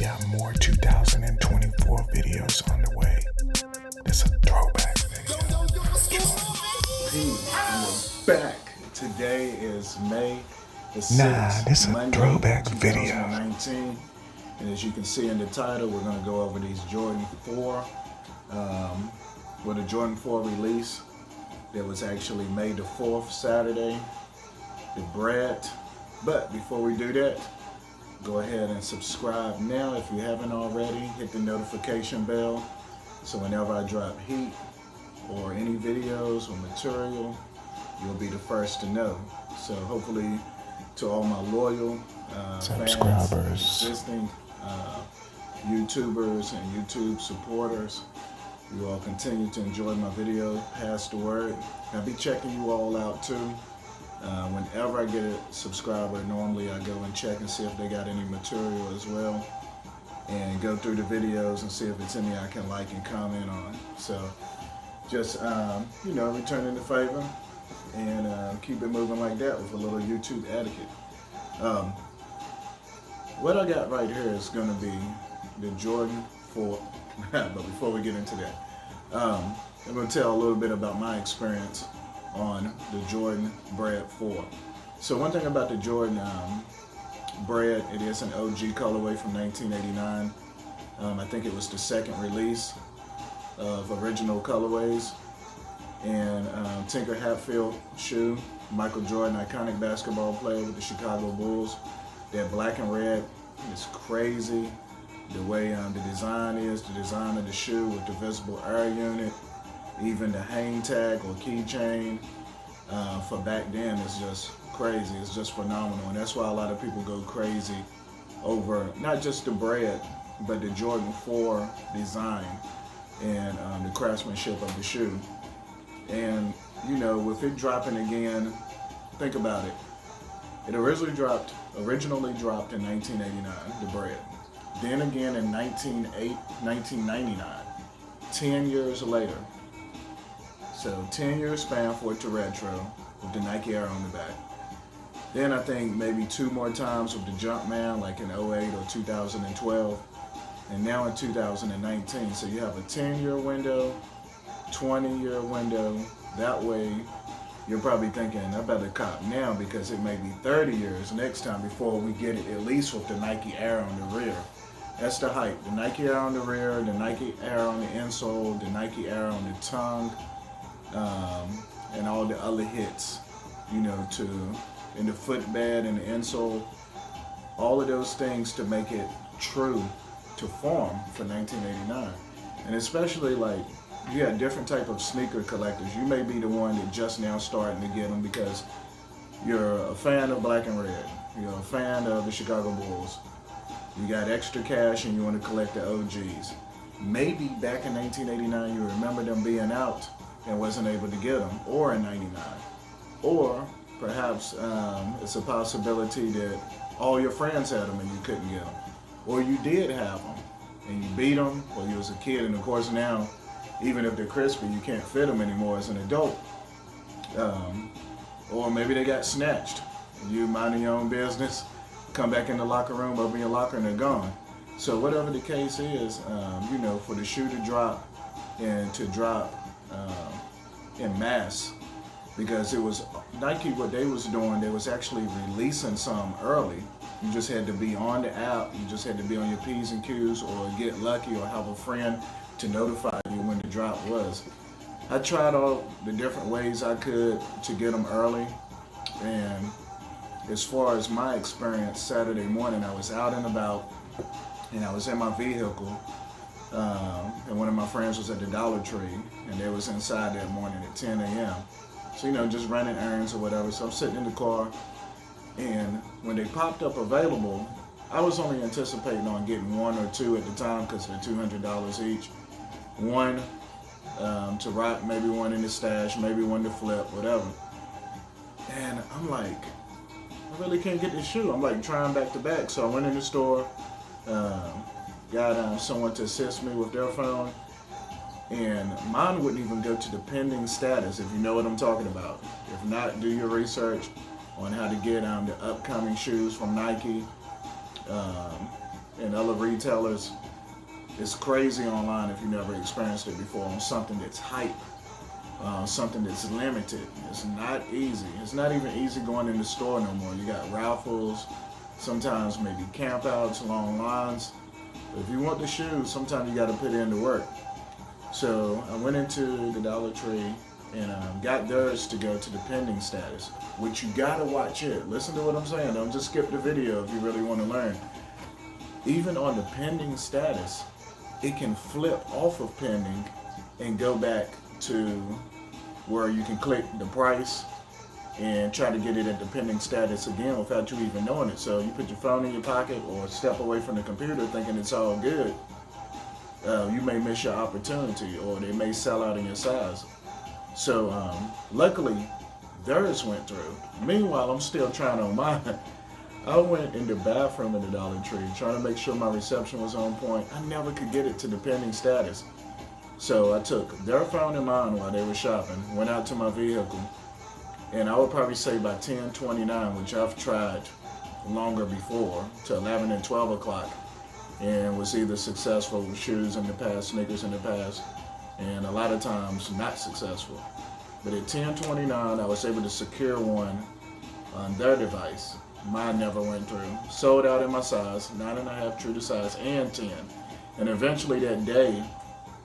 got more 2024 videos on the way. It's a throwback video. We're back. Today is May the 6th. Nah, this is a Monday, throwback video. 2019. And as you can see in the title, we're going to go over these Jordan 4. With a Jordan 4 release that was actually May the 4th, Saturday. The bread. But before we do that, go ahead and subscribe now if you haven't already. Hit the notification bell so whenever I drop heat or any videos or material, you'll be the first to know. So hopefully to all my loyal subscribers, fans, existing YouTubers and YouTube supporters, you all continue to enjoy my video, pass the word. I'll be checking you all out too. Whenever I get a subscriber, normally I go and check and see if they got any material as well, and go through the videos and see if it's any I can like and comment on. So just returning the favor and keep it moving like that with a little YouTube etiquette. What I got right here is going to be the Jordan 4. But before we get into that, I'm going to tell a little bit about my experience on the Jordan Bread 4. So one thing about the Jordan Bread, it is an OG colorway from 1989. I think it was the second release of original colorways. And Tinker Hatfield shoe, Michael Jordan, iconic basketball player with the Chicago Bulls. That black and red is crazy. The way the design is, the design of the shoe with the visible air unit, even the hang tag or keychain for back then is just crazy. It's just phenomenal, and that's why a lot of people go crazy over not just the bread, but the Jordan 4 design and the craftsmanship of the shoe. And with it dropping again, think about it. It originally dropped in 1989, the bread. Then again in 1999, 10 years later. So 10 years span for it to retro with the Nike Air on the back. Then I think maybe 2 more times with the Jumpman, like in 08 or 2012. And now in 2019. So you have a 10-year window, 20-year window. That way you're probably thinking, I better cop now because it may be 30 years next time before we get it, at least with the Nike Air on the rear. That's the hype. The Nike Air on the rear, the Nike Air on the insole, the Nike Air on the tongue, and all the other hits, in the footbed and the insole. All of those things to make it true to form for 1989. And especially you got different type of sneaker collectors. You may be the one that just now starting to get them because you're a fan of black and red. You're a fan of the Chicago Bulls. You got extra cash and you want to collect the OGs. Maybe back in 1989 you remember them being out and wasn't able to get them, or in 99. Or perhaps it's a possibility that all your friends had them and you couldn't get them. Or you did have them and you beat them when you was a kid, and of course now, even if they're crispy, you can't fit them anymore as an adult. Or maybe they got snatched. You minding your own business, come back in the locker room, open your locker, and they're gone. So whatever the case is, for the shoe to drop and to drop in mass, because it was Nike, what they was doing, they was actually releasing some early. You just had to be on the app, you just had to be on your P's and Q's or get lucky or have a friend to notify you when the drop was. I tried all the different ways I could to get them early, and as far as my experience, Saturday morning I was out and about and I was in my vehicle and one of my friends was at the Dollar Tree and they was inside that morning at 10 a.m. So just running errands or whatever. So I'm sitting in the car, and when they popped up available, I was only anticipating on getting 1 or 2 at the time because they're $200 each. One to rock, maybe one in the stash, maybe one to flip, whatever. And I'm like, I really can't get this shoe. I'm like trying back to back. So I went in the store, got someone to assist me with their phone, and mine wouldn't even go to the pending status, if you know what I'm talking about. If not, do your research on how to get the upcoming shoes from Nike. And other retailers. It's crazy online if you never experienced it before on something that's hype, something that's limited. It's not easy. It's not even easy going in the store no more. You got raffles, sometimes maybe campouts, long lines. But if you want the shoes, sometimes you got to put in the work. So I went into the Dollar Tree and got theirs to go to the pending status, which you gotta watch it. Listen to what I'm saying. Don't just skip the video if you really want to learn. Even on the pending status, it can flip off of pending and go back to where you can click the price and try to get it at the pending status again without you even knowing it. So you put your phone in your pocket or step away from the computer thinking it's all good. You may miss your opportunity, or they may sell out in your size. So luckily, theirs went through. Meanwhile, I'm still trying on mine. I went in the bathroom in the Dollar Tree trying to make sure my reception was on point. I never could get it to the pending status. So I took their phone and mine while they were shopping, went out to my vehicle, and I would probably say by 10:29, which I've tried longer before, to 11 and 12 o'clock, and was either successful with shoes in the past, sneakers in the past, and a lot of times not successful. But at 10:29, I was able to secure one on their device. Mine never went through. Sold out in my size, 9.5 true to size, and 10. And eventually that day,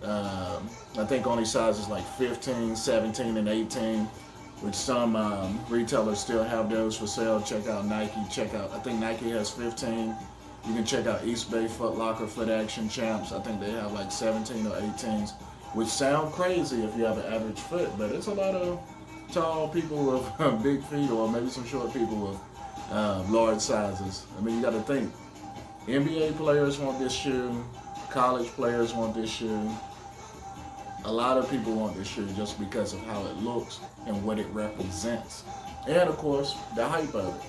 I think only sizes like 15, 17, and 18, which some retailers still have those for sale. Check out Nike, I think Nike has 15. You can check out East Bay, Foot Locker, Foot Action, Champs. I think they have like 17 or 18s, which sound crazy if you have an average foot, but it's a lot of tall people with big feet, or maybe some short people with large sizes. I mean, you got to think, NBA players want this shoe, college players want this shoe. A lot of people want this shoe just because of how it looks and what it represents. And of course, the hype of it.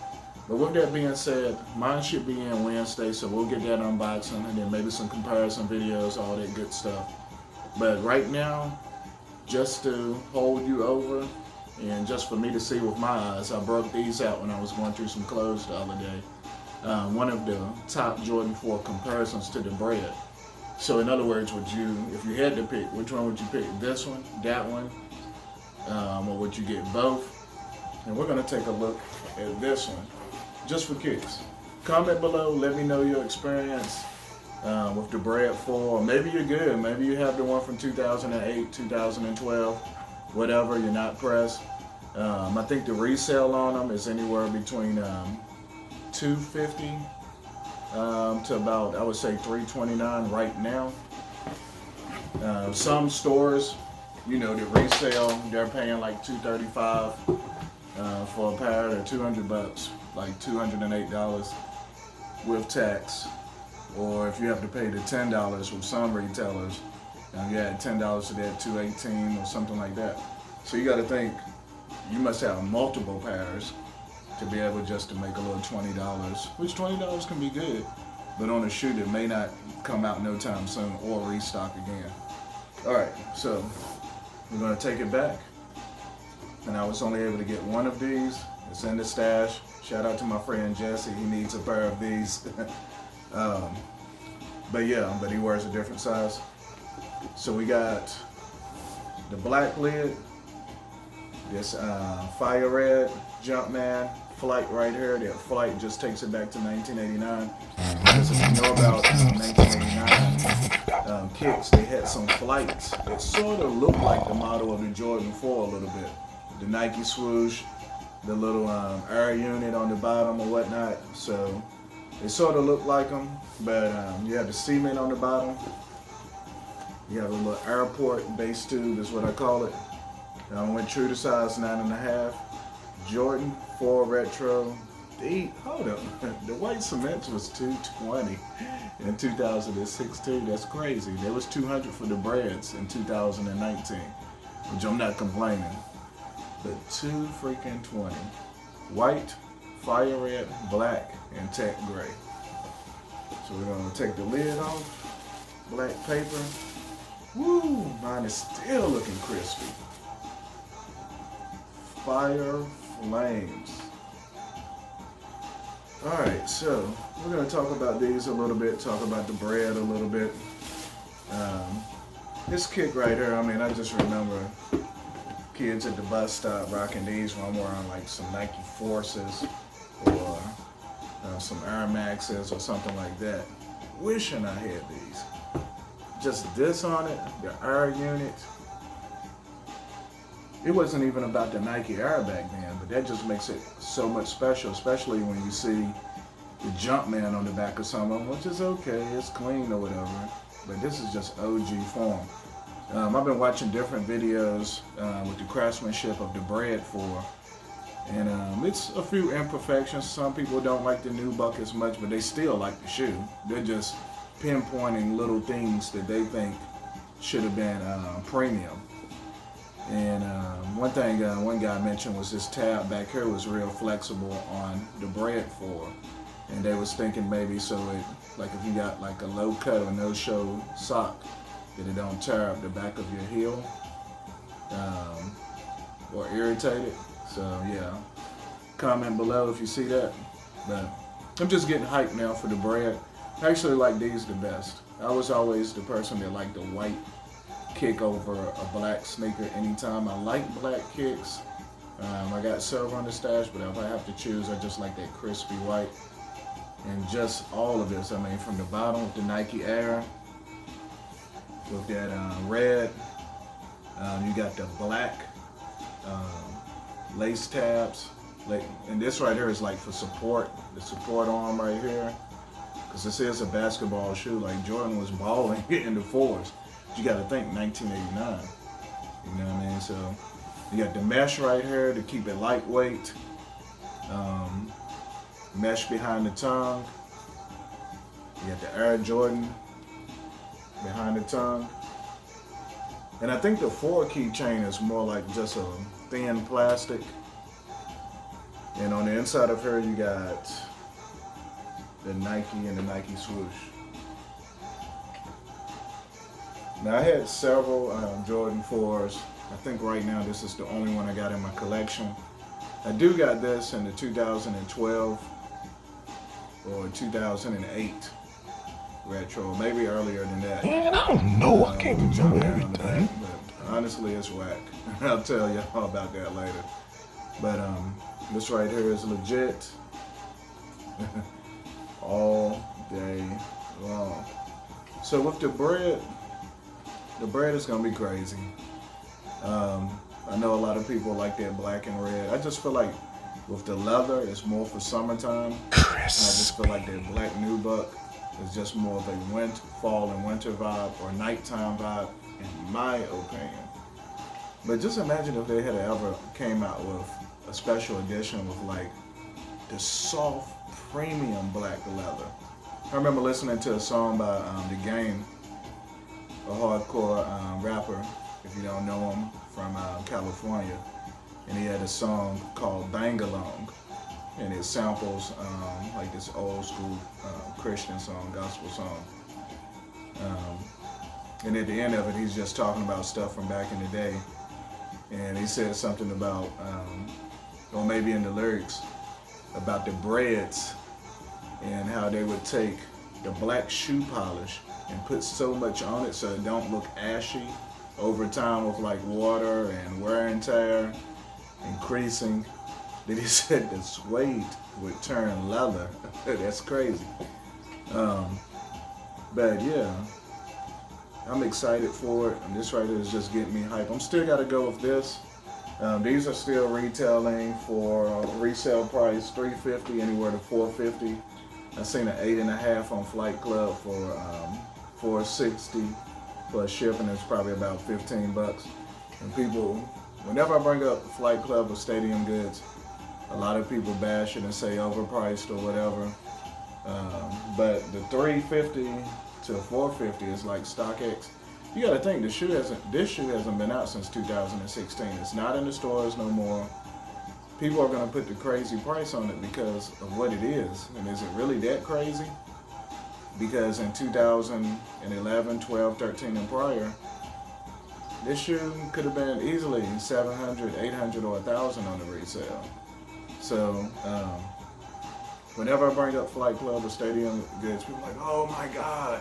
But with that being said, mine should be in Wednesday, so we'll get that unboxing and then maybe some comparison videos, all that good stuff. But right now, just to hold you over and just for me to see with my eyes, I broke these out when I was going through some clothes the other day. One of the top Jordan 4 comparisons to the bread. So in other words, if you had to pick, which one would you pick? This one, that one, or would you get both? And we're gonna take a look at this one, just for kicks. Comment below, let me know your experience with the Bread 4. Maybe you're good, maybe you have the one from 2008, 2012, whatever, you're not pressed. I think the resale on them is anywhere between $250 to about, I would say, $329 right now. Some stores, you know, the resale, they're paying like $235 for a pair. They're $200, like $208 with tax. Or if you have to pay the $10 with some retailers, you add $10 to that, $218 or something like that. So you got to think, you must have multiple pairs to be able just to make a little $20, which $20 can be good, but on a shoe that may not come out no time soon or restock again. All right, so we're gonna take it back. And I was only able to get one of these. It's in the stash. Shout out to my friend Jesse, he needs a pair of these. But he wears a different size. So we got the black lid, this fire red Jumpman Flight right here. That Flight just takes it back to 1989. Because if you know about 1989 kicks, they had some Flights that sort of looked like the model of the Jordan 4 a little bit. The Nike swoosh, the little air unit on the bottom or whatnot. So they sort of look like them, but you have the cement on the bottom. You have a little airport base tube is what I call it. I went true to size 9.5. Jordan 4 Retro. Hold up, the white cement was $220 in 2016. That's crazy. There was $200 for the breads in 2019, which I'm not complaining. But $220. White, fire red, black, and tech gray. So we're gonna take the lid off. Black paper. Woo! Mine is still looking crispy. Fire flames. Alright, so we're going to talk about these a little bit, talk about the bread a little bit. This kick right here, I mean, I just remember kids at the bus stop rocking these when I'm wearing like some Nike Forces or some Air Maxes or something like that. Wishing I had these. Just this on it, the Air unit. It wasn't even about the Nike Air back then, but that just makes it so much special, especially when you see the Jumpman on the back of some of them, which is okay, it's clean or whatever, but this is just OG form. I've been watching different videos with the craftsmanship of the bread for, and it's a few imperfections. Some people don't like the nubuck as much, but they still like the shoe. They're just pinpointing little things that they think should have been premium. And one thing one guy mentioned was this tab back here was real flexible on the bread for, and they was thinking maybe so it, like if you got like a low cut or no show sock, that it don't tear up the back of your heel or irritate it. So yeah, comment below if you see that. But I'm just getting hyped now for the bread. I actually like these the best. I was always the person that liked the white kick over a black sneaker anytime. I like black kicks. I got silver on the stash, but if I have to choose, I just like that crispy white. And just all of this, I mean, from the bottom with the Nike Air, with that red, you got the black lace tabs, and this right here is like for support, the support arm right here, because this is a basketball shoe. Like Jordan was balling in the fours. You got to think 1989, you know what I mean? So you got the mesh right here to keep it lightweight, mesh behind the tongue. You got the Air Jordan behind the tongue. And I think the 4 keychain is more like just a thin plastic. And on the inside of her, you got the Nike and the Nike swoosh. Now I had several Jordan 4s. I think right now this is the only one I got in my collection. I do got this in the 2012 or 2008 retro, maybe earlier than that. Man, I don't know. I can't remember everything. But honestly, it's whack. I'll tell you all about that later. But this right here is legit all day long. So with the bread is gonna be crazy. I know a lot of people like that black and red. I just feel like with the leather, it's more for summertime. Crispy. And I just feel like that black nubuck is just more of a fall and winter vibe or nighttime vibe, in my opinion. But just imagine if they had ever came out with a special edition with like the soft premium black leather. I remember listening to a song by The Game, a hardcore rapper, if you don't know him, from California, and he had a song called Bang-Along, and it samples like this old school Christian song, gospel song. And at the end of it, he's just talking about stuff from back in the day, and he said something about, or maybe in the lyrics, about the breads and how they would take the black shoe polish and put so much on it so it don't look ashy over time with like water and wear and tear and creasing, that he said the suede would turn leather. That's crazy. But yeah, I'm excited for it, and this right here is just getting me hype. I'm still gotta go with this. These are still retailing for resale price $350 anywhere to $450. I seen an 8.5 on Flight Club for $460 plus shipping. It's probably about $15. And people, whenever I bring up Flight Club or Stadium Goods, a lot of people bash it and say overpriced or whatever. But the $350 to $450 is like StockX. You got to think this shoe hasn't been out since 2016. It's not in the stores no more. People are going to put the crazy price on it because of what it is. And is it really that crazy? Because in 2011, 12, 13, and prior, this shoe could have been easily 700, 800, or 1,000 on the resale. So Whenever I bring up Flight Club or Stadium Goods, people are like, oh my God.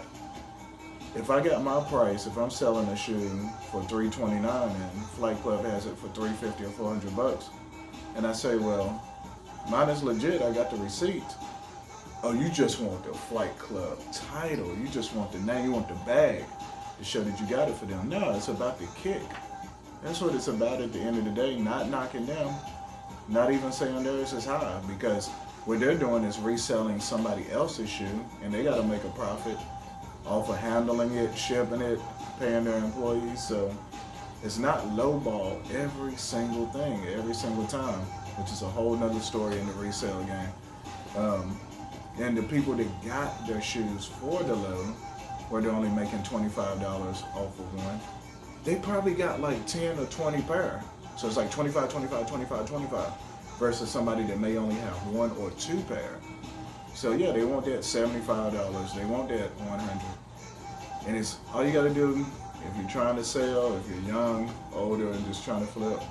If I got my price, if I'm selling a shoe for $329 and Flight Club has it for $350 or $400, and I say, well, mine is legit, I got the receipt. Oh, you just want the Flight Club title. You just want the name, you want the bag to show that you got it for them. No, it's about the kick. That's what it's about at the end of the day, not knocking them, not even saying theirs is high, because what they're doing is reselling somebody else's shoe, and they got to make a profit off of handling it, shipping it, paying their employees. So it's not lowball every single thing, every single time, which is a whole nother story in the resale game. And the people that got their shoes for the low, where they're only making $25 off of one, they probably got like 10 or 20 pair. So it's like 25, 25, 25, 25, versus somebody that may only have one or two pair. So yeah, they want that $75, they want that $100. And it's all you gotta do if you're trying to sell, if you're young, older, and just trying to flip.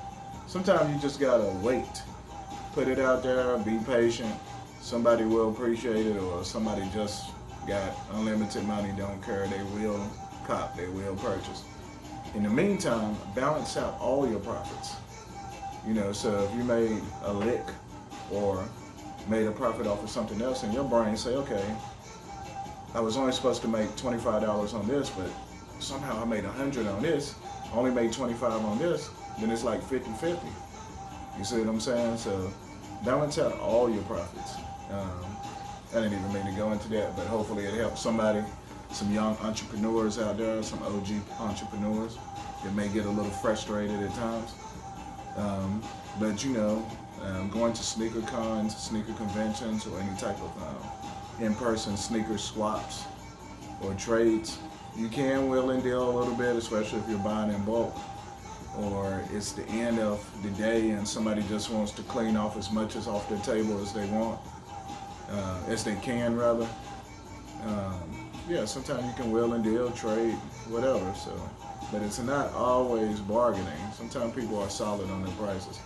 Sometimes you just gotta wait. Put it out there, be patient. Somebody will appreciate it, or somebody just got unlimited money, don't care, they will cop, they will purchase. In the meantime, balance out all your profits. You know, so if you made a lick or made a profit off of something else, and your brain say, okay, I was only supposed to make $25 on this, but somehow I made $100 on this, only made $25 on this, then it's like 50-50. You see what I'm saying? So balance out all your profits. I didn't even mean to go into that, but hopefully it helps somebody, some young entrepreneurs out there, some OG entrepreneurs that may get a little frustrated at times. But you know, going to sneaker cons, sneaker conventions, or any type of in-person sneaker swaps or trades, you can wheel and deal a little bit, especially if you're buying in bulk, or it's the end of the day and somebody just wants to clean off as much as off their table as they want, as they can rather. Yeah, sometimes you can wheel and deal, trade, whatever. So, but it's not always bargaining. Sometimes people are solid on their prices.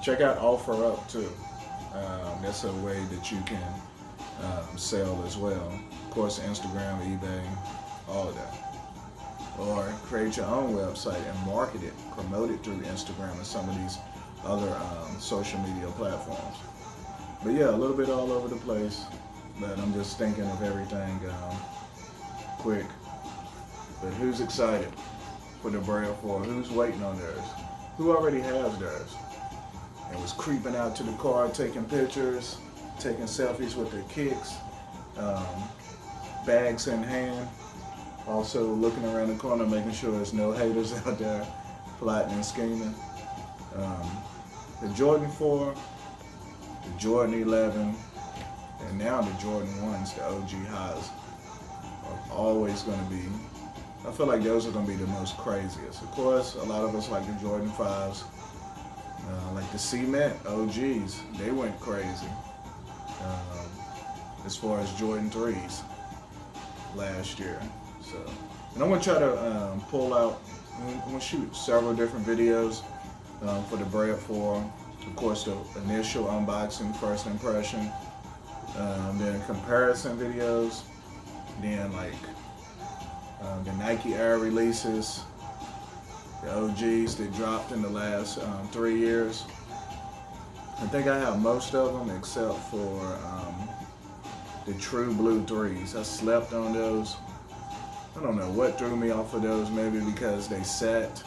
Check out OfferUp too. That's a way that you can sell as well. Of course, Instagram, eBay, all of that. Or create your own website and market it, promote it through Instagram and some of these other social media platforms. But yeah, a little bit all over the place, but I'm just thinking of everything quick. But who's excited for the Braille 4? Who's waiting on theirs? Who already has theirs and was creeping out to the car, taking pictures, taking selfies with their kicks, bags in hand, also looking around the corner, making sure there's no haters out there plotting and scheming. The Jordan 4, the Jordan 11, and now the Jordan 1s, the OG highs, are always going to be, I feel like those are going to be the most craziest. Of course, a lot of us like the Jordan 5s, like the Cement OGs, they went crazy. As far as Jordan 3s last year. So, and I'm going to try to pull out, I'm going to shoot several different videos for the Braille 4. Of course, the initial unboxing, first impression, then comparison videos, then like the Nike Air releases, the OGs that dropped in the last 3 years. I think I have most of them except for the True Blue 3s. I slept on those. I don't know what threw me off of those, maybe because they sat,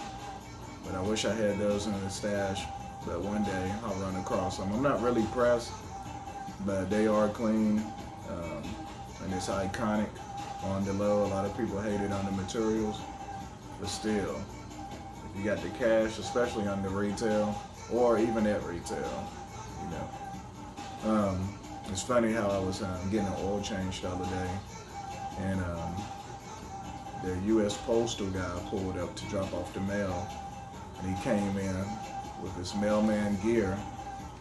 but I wish I had those in the stash. But one day I'll run across them. I'm not really pressed, but they are clean, and it's iconic on the low. A lot of people hate it on the materials, but still, if you got the cash, especially on the retail, or even at retail, you know. It's funny how I was getting an oil change the other day, and the U.S. Postal guy pulled up to drop off the mail, and he came in with this mailman gear.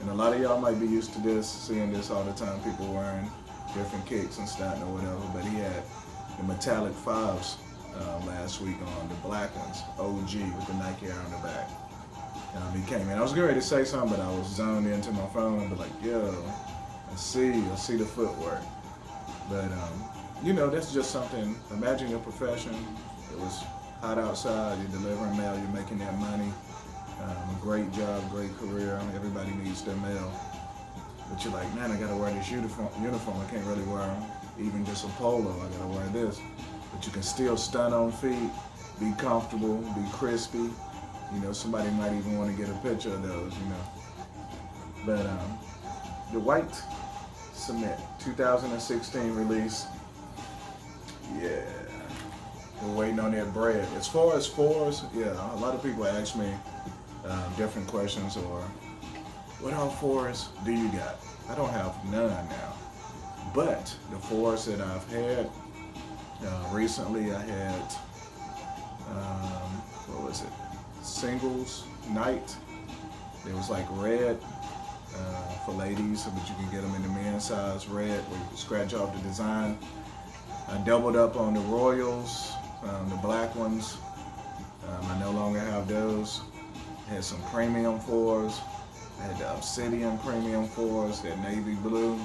And a lot of y'all might be used to this, seeing this all the time, people wearing different kicks and stuff or whatever, but he had the metallic 5s last week on, the black ones, OG, with the Nike Air on the back. He came in. I was getting ready to say something, but I was zoned into my phone and be like, yo, I see the footwork. But that's just something. Imagine your profession. It was hot outside. You're delivering mail. You're making that money. A great job, great career. Everybody needs their mail. But you're like, man, I gotta wear this uniform. I can't really wear even just a polo. I gotta wear this. But you can still stunt on feet, be comfortable, be crispy. Somebody might even want to get a picture of those. But the white cement 2016 release. Yeah, we're waiting on that bread. As far as fours, yeah, a lot of people ask me different questions or what all fours do you got? I don't have none now. But the fours that I've had, recently I had, what was it? Singles night. It was like red for ladies, but you can get them in the men's size red where you can scratch off the design. I doubled up on the Royals, the black ones. I no longer have those. I had some premium fours. I had the Obsidian premium fours, that navy blue.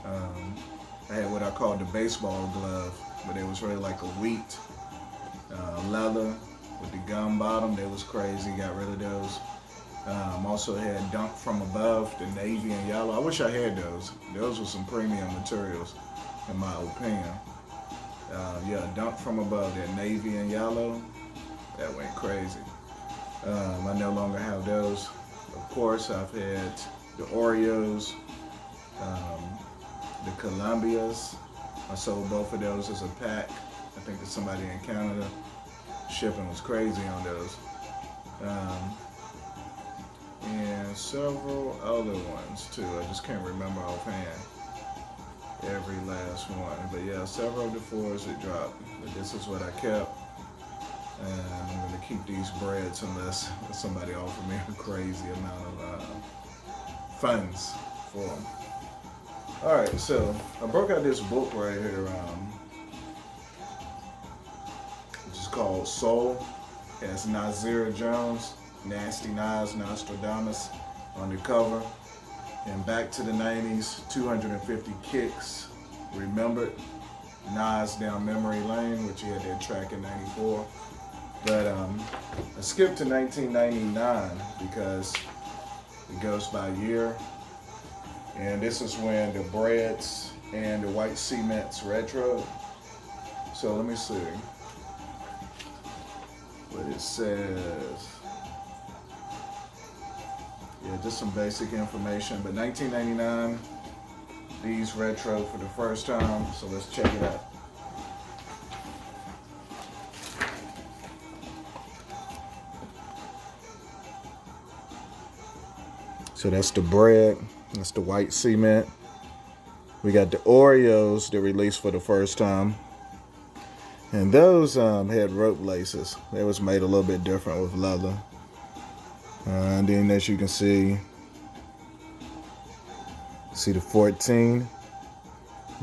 I had what I called the baseball glove, but it was really like a wheat leather with the gum bottom. That was crazy, got rid of those. Also had Dunk from Above, the navy and yellow. I wish I had those. Those were some premium materials, in my opinion. Dunk from Above, that navy and yellow, that went crazy. I no longer have those. Of course, I've had the Oreos, the Columbias. I sold both of those as a pack. I think to somebody in Canada. Shipping was crazy on those. And several other ones too. I just can't remember offhand every last one. But yeah, several of the fours that dropped. But this is what I kept. And I'm going to keep these breads unless somebody offer me a crazy amount of funds for them. All right, so I broke out this book right here, which is called Soul. It has Nasir Jones, Nasty Nas, Nostradamus on the cover. And back to the 90s, 250 Kicks, Remembered, Nas Down Memory Lane, which he had that track in 94. But I skipped to 1999 because it goes by year. And this is when the breads and the white cements retro. So let me see what it says. Yeah, just some basic information. But 1999, these retro for the first time. So let's check it out. So that's the bread, that's the white cement. We got the Oreos that released for the first time. And those had rope laces. They was made a little bit different with leather. And then as you can see the 14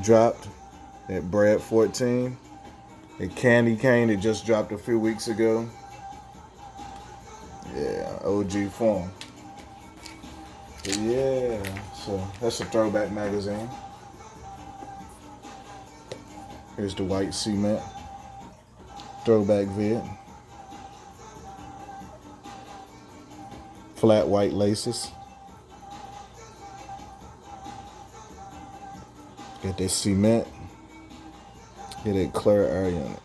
dropped, that bread 14. A candy cane that just dropped a few weeks ago. Yeah, OG form. But yeah, so that's a throwback magazine. Here's the white cement. Throwback vid. Flat white laces. Got that cement. Get that clear area in it.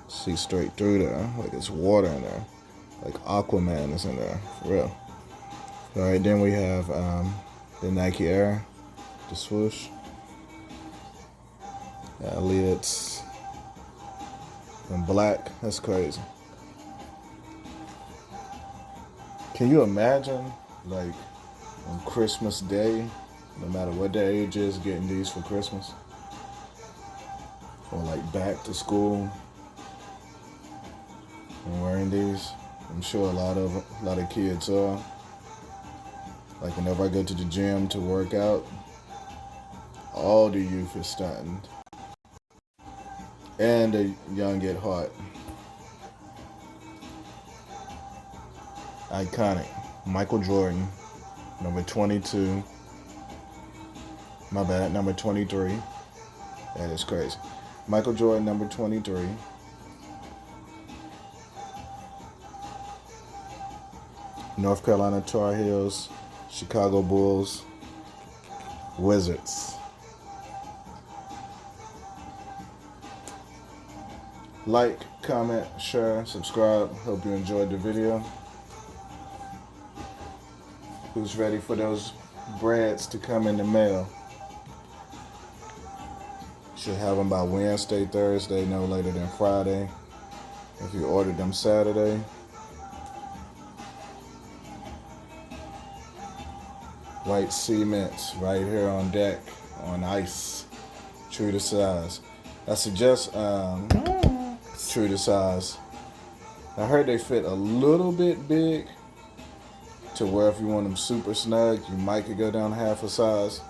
See straight through there, like it's water in there. Like Aquaman is in there, for real. All right, then we have the Nike Air, the swoosh. Lids in black, that's crazy. Can you imagine, like, on Christmas Day, no matter what their age is, getting these for Christmas? Or like back to school and wearing these? I'm sure a lot of kids are. Like whenever I go to the gym to work out, all the youth is stunting. And the young at heart. Iconic. Michael Jordan, number 22. My bad, number 23. That is crazy. Michael Jordan, number 23. North Carolina Tar Heels, Chicago Bulls, Wizards. Like, comment, share, subscribe. Hope you enjoyed the video. Who's ready for those breads to come in the mail? Should have them by Wednesday, Thursday, no later than Friday. If you ordered them Saturday. White cement right here on deck, on ice, true to size. I suggest true to size. I heard they fit a little bit big to where if you want them super snug, you might could go down half a size.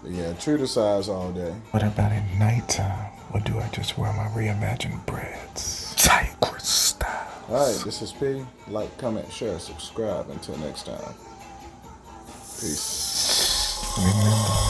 But yeah, true to size all day. What about at nighttime? Or do I just wear my reimagined breads? Tigress style. Alright, this is P. Like, comment, share, subscribe. Until next time. Peace. Remember.